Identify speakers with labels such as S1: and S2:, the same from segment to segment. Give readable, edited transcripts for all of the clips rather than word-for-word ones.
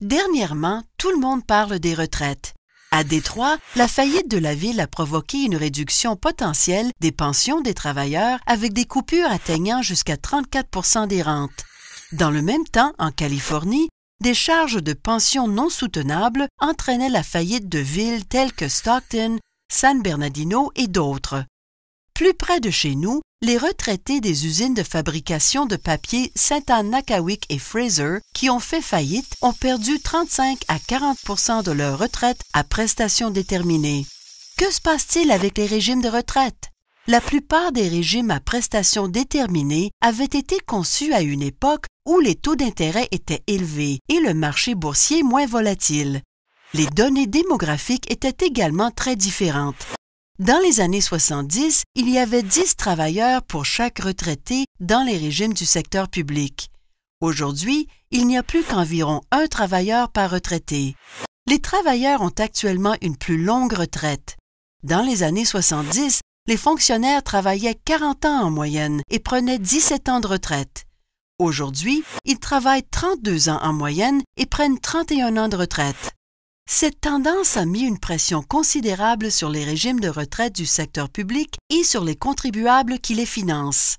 S1: Dernièrement, tout le monde parle des retraites. À Détroit, la faillite de la ville a provoqué une réduction potentielle des pensions des travailleurs avec des coupures atteignant jusqu'à 34% des rentes. Dans le même temps, en Californie, des charges de pension non soutenables entraînaient la faillite de villes telles que Stockton, San Bernardino et d'autres. Plus près de chez nous, les retraités des usines de fabrication de papier Saint-Anne-Nakawick et Fraser, qui ont fait faillite, ont perdu 35 à 40% de leur retraite à prestations déterminées. Que se passe-t-il avec les régimes de retraite? La plupart des régimes à prestations déterminées avaient été conçus à une époque où les taux d'intérêt étaient élevés et le marché boursier moins volatile. Les données démographiques étaient également très différentes. Dans les années 70, il y avait 10 travailleurs pour chaque retraité dans les régimes du secteur public. Aujourd'hui, il n'y a plus qu'environ 1 travailleur par retraité. Les travailleurs ont actuellement une plus longue retraite. Dans les années 70, les fonctionnaires travaillaient 40 ans en moyenne et prenaient 17 ans de retraite. Aujourd'hui, ils travaillent 32 ans en moyenne et prennent 31 ans de retraite. Cette tendance a mis une pression considérable sur les régimes de retraite du secteur public et sur les contribuables qui les financent.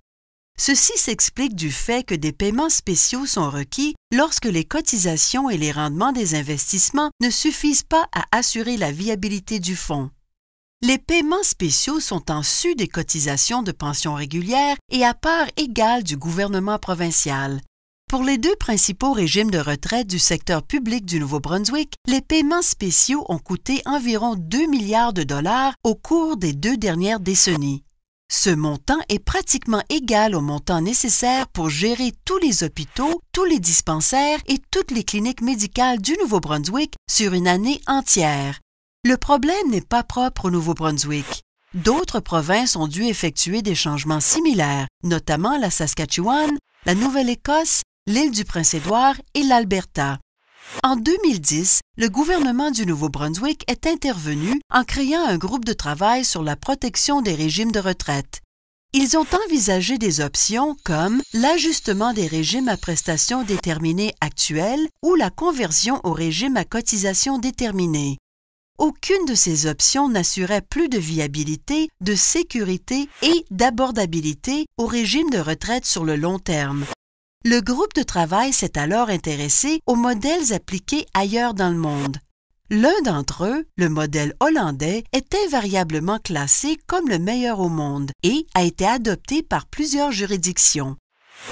S1: Ceci s'explique du fait que des paiements spéciaux sont requis lorsque les cotisations et les rendements des investissements ne suffisent pas à assurer la viabilité du fonds. Les paiements spéciaux sont en sus des cotisations de pension régulières et à part égale du gouvernement provincial. Pour les 2 principaux régimes de retraite du secteur public du Nouveau-Brunswick, les paiements spéciaux ont coûté environ 2 milliards de dollars au cours des 2 dernières décennies. Ce montant est pratiquement égal au montant nécessaire pour gérer tous les hôpitaux, tous les dispensaires et toutes les cliniques médicales du Nouveau-Brunswick sur une année entière. Le problème n'est pas propre au Nouveau-Brunswick. D'autres provinces ont dû effectuer des changements similaires, notamment la Saskatchewan, la Nouvelle-Écosse, l'île du Prince-Édouard et l'Alberta. En 2010, le gouvernement du Nouveau-Brunswick est intervenu en créant un groupe de travail sur la protection des régimes de retraite. Ils ont envisagé des options comme l'ajustement des régimes à prestations déterminées actuels ou la conversion au régime à cotisation déterminée. Aucune de ces options n'assurait plus de viabilité, de sécurité et d'abordabilité au régime de retraite sur le long terme. Le groupe de travail s'est alors intéressé aux modèles appliqués ailleurs dans le monde. L'un d'entre eux, le modèle hollandais, est invariablement classé comme le meilleur au monde et a été adopté par plusieurs juridictions.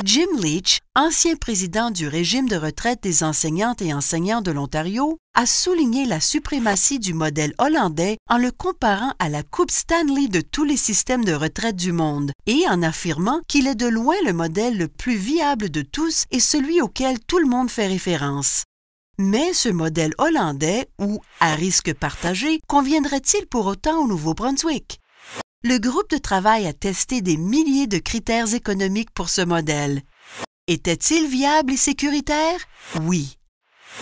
S1: Jim Leach, ancien président du régime de retraite des enseignantes et enseignants de l'Ontario, a souligné la suprématie du modèle hollandais en le comparant à la Coupe Stanley de tous les systèmes de retraite du monde et en affirmant qu'il est de loin le modèle le plus viable de tous et celui auquel tout le monde fait référence. Mais ce modèle hollandais, ou à risque partagé, conviendrait-il pour autant au Nouveau-Brunswick? Le groupe de travail a testé des milliers de critères économiques pour ce modèle. Était-il viable et sécuritaire? Oui.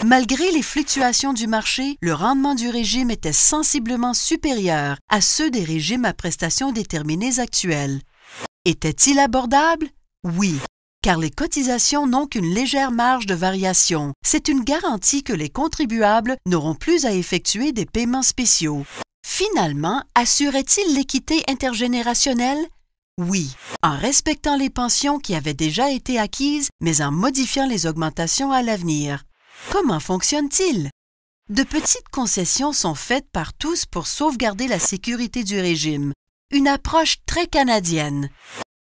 S1: Malgré les fluctuations du marché, le rendement du régime était sensiblement supérieur à ceux des régimes à prestations déterminées actuels. Était-il abordable? Oui, car les cotisations n'ont qu'une légère marge de variation. C'est une garantie que les contribuables n'auront plus à effectuer des paiements spéciaux. Finalement, assurait-il l'équité intergénérationnelle? Oui, en respectant les pensions qui avaient déjà été acquises, mais en modifiant les augmentations à l'avenir. Comment fonctionne-t-il? De petites concessions sont faites par tous pour sauvegarder la sécurité du régime. Une approche très canadienne.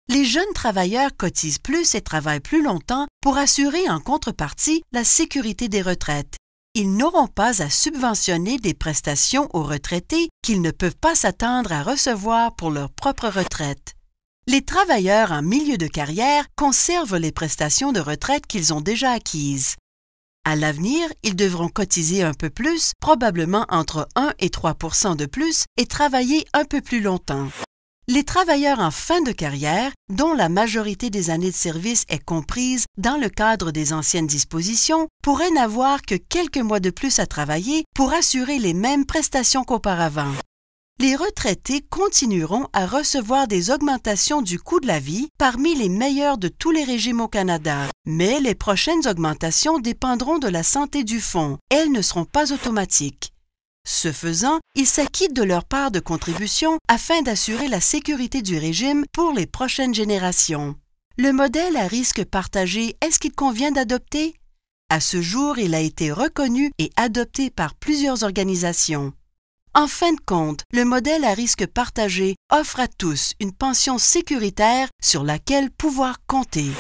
S1: Les jeunes travailleurs cotisent plus et travaillent plus longtemps pour assurer en contrepartie la sécurité des retraites. Ils n'auront pas à subventionner des prestations aux retraités qu'ils ne peuvent pas s'attendre à recevoir pour leur propre retraite. Les travailleurs en milieu de carrière conservent les prestations de retraite qu'ils ont déjà acquises. À l'avenir, ils devront cotiser un peu plus, probablement entre 1 et 3% de plus, et travailler un peu plus longtemps. Les travailleurs en fin de carrière, dont la majorité des années de service est comprise dans le cadre des anciennes dispositions, pourraient n'avoir que quelques mois de plus à travailler pour assurer les mêmes prestations qu'auparavant. Les retraités continueront à recevoir des augmentations du coût de la vie parmi les meilleures de tous les régimes au Canada, mais les prochaines augmentations dépendront de la santé du fonds. Elles ne seront pas automatiques. Ce faisant, ils s'acquittent de leur part de contribution afin d'assurer la sécurité du régime pour les prochaines générations. Le modèle à risque partagé, est-ce qu'il convient d'adopter? À ce jour, il a été reconnu et adopté par plusieurs organisations. En fin de compte, le modèle à risque partagé offre à tous une pension sécuritaire sur laquelle pouvoir compter.